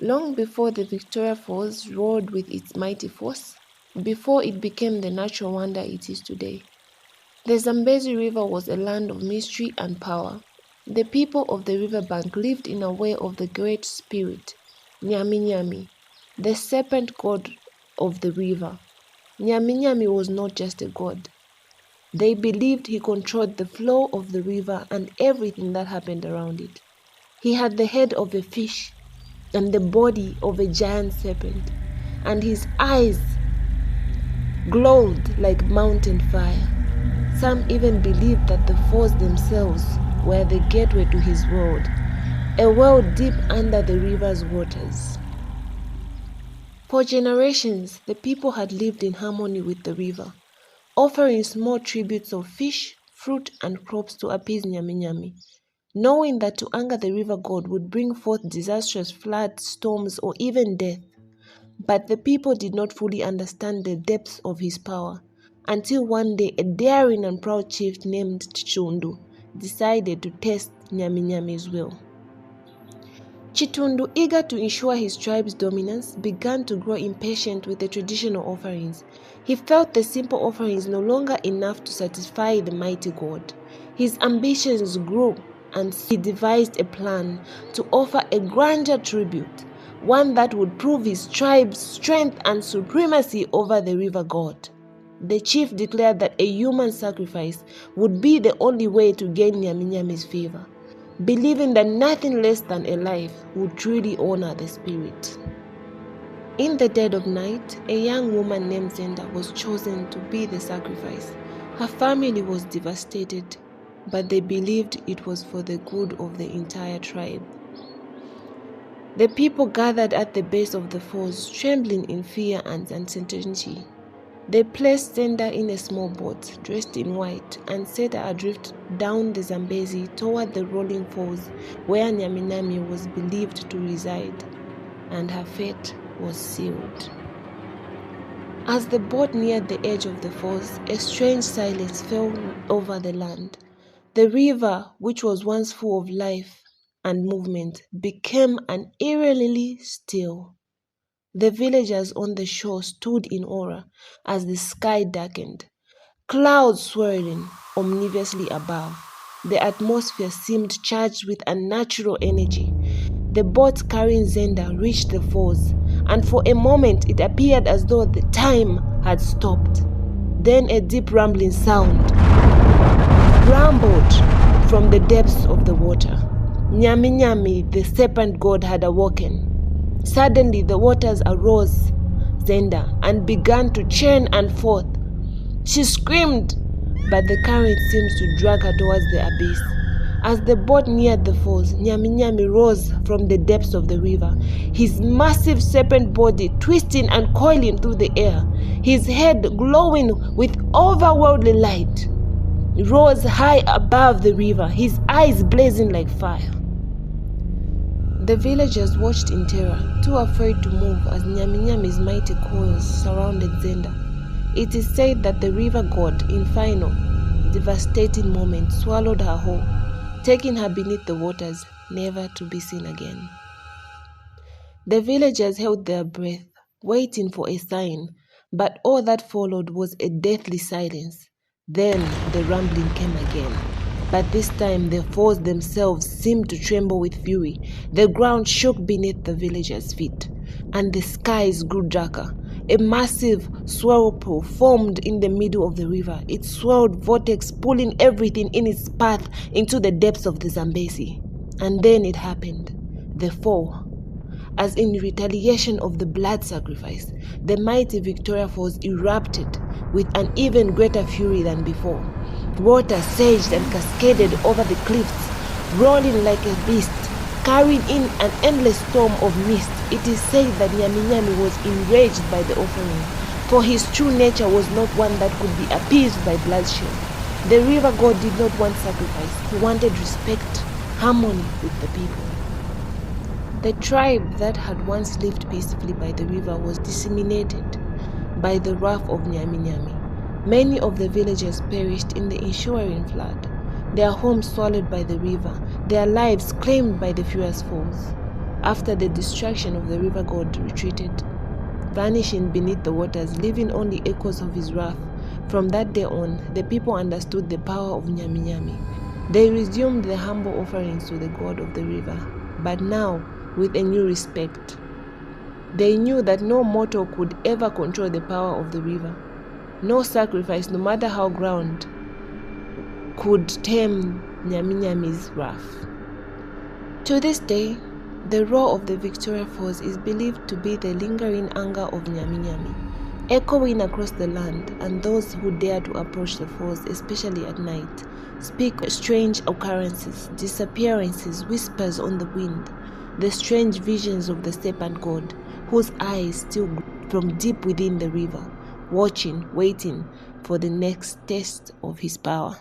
Long before the Victoria Falls roared with its mighty force, before it became the natural wonder it is today, the Zambezi River was a land of mystery and power. The people of the riverbank lived in a way of the great spirit, Nyami Nyami, the serpent god of the river. Nyami Nyami was not just a god. They believed he controlled the flow of the river and everything that happened around it. He had the head of a fish and the body of a giant serpent, and his eyes glowed like mountain fire. Some even believed that the falls themselves were the gateway to his world, a world deep under the river's waters. For generations, the people had lived in harmony with the river, offering small tributes of fish, fruit, and crops to appease Nyami Nyami, knowing that to anger the river god would bring forth disastrous floods, storms, or even death. But the people did not fully understand the depths of his power until one day a daring and proud chief named Chitundu decided to test Nyami Nyami's will. Chitundu, eager to ensure his tribe's dominance, began to grow impatient with the traditional offerings. He felt the simple offerings no longer enough to satisfy the mighty god. His ambitions grew, and he devised a plan to offer a grander tribute, one that would prove his tribe's strength and supremacy over the river god. The chief declared that a human sacrifice would be the only way to gain Nyami Nyami's favor, believing that nothing less than a life would truly honor the spirit. In the dead of night, a young woman named Zenda was chosen to be the sacrifice. Her family was devastated, but they believed it was for the good of the entire tribe. The people gathered at the base of the falls, trembling in fear and uncertainty. They placed Zenda in a small boat, dressed in white, and set her adrift down the Zambezi toward the rolling falls where Nyami Nyami was believed to reside, and her fate was sealed. As the boat neared the edge of the falls, a strange silence fell over the land. The river, which was once full of life and movement, became an eerily still. The villagers on the shore stood in awe as the sky darkened, clouds swirling omnivorously above. The atmosphere seemed charged with unnatural energy. The boat carrying Zenda reached the falls, and for a moment it appeared as though the time had stopped. Then a deep rumbling sound rumbled from the depths of the water. Nyami Nyami, the serpent god, had awoken. Suddenly the waters arose Zenda and began to churn and forth. She screamed, but the current seemed to drag her towards the abyss. As the boat neared the falls, Nyami Nyami rose from the depths of the river, his massive serpent body twisting and coiling through the air, his head glowing with otherworldly light. He rose high above the river, his eyes blazing like fire. The villagers watched in terror, too afraid to move as Nyami Nyami's mighty coils surrounded Zenda. It is said that the river god, in final, devastating moment, swallowed her whole, taking her beneath the waters, never to be seen again. The villagers held their breath, waiting for a sign, but all that followed was a deathly silence. Then the rumbling came again. But this time the falls themselves seemed to tremble with fury. The ground shook beneath the villagers' feet, and the skies grew darker. A massive whirlpool formed in the middle of the river, its swirled vortex pulling everything in its path into the depths of the Zambezi. And then it happened, the fall. As in retaliation of the blood sacrifice, the mighty Victoria Falls erupted with an even greater fury than before. Water surged and cascaded over the cliffs, rolling like a beast, carrying in an endless storm of mist. It is said that Nyami Nyami was enraged by the offering, for his true nature was not one that could be appeased by bloodshed. The river god did not want sacrifice. He wanted respect, harmony with the people. The tribe that had once lived peacefully by the river was disseminated by the wrath of Nyami Nyami. Many of the villagers perished in the ensuing flood, their homes swallowed by the river, their lives claimed by the furious falls. after the destruction of the river god retreated, vanishing beneath the waters, leaving only echoes of his wrath. From that day on, the people understood the power of Nyami Nyami. They resumed the humble offerings to the god of the river, but now with a new respect. They knew that no mortal could ever control the power of the river. No sacrifice, no matter how grand, could tame Nyami Nyami's wrath. To this day, the roar of the Victoria Falls is believed to be the lingering anger of Nyami Nyami, echoing across the land, and those who dare to approach the falls, especially at night, speak strange occurrences, disappearances, whispers on the wind, the strange visions of the serpent god, whose eyes still glow from deep within the river, watching, waiting for the next test of his power.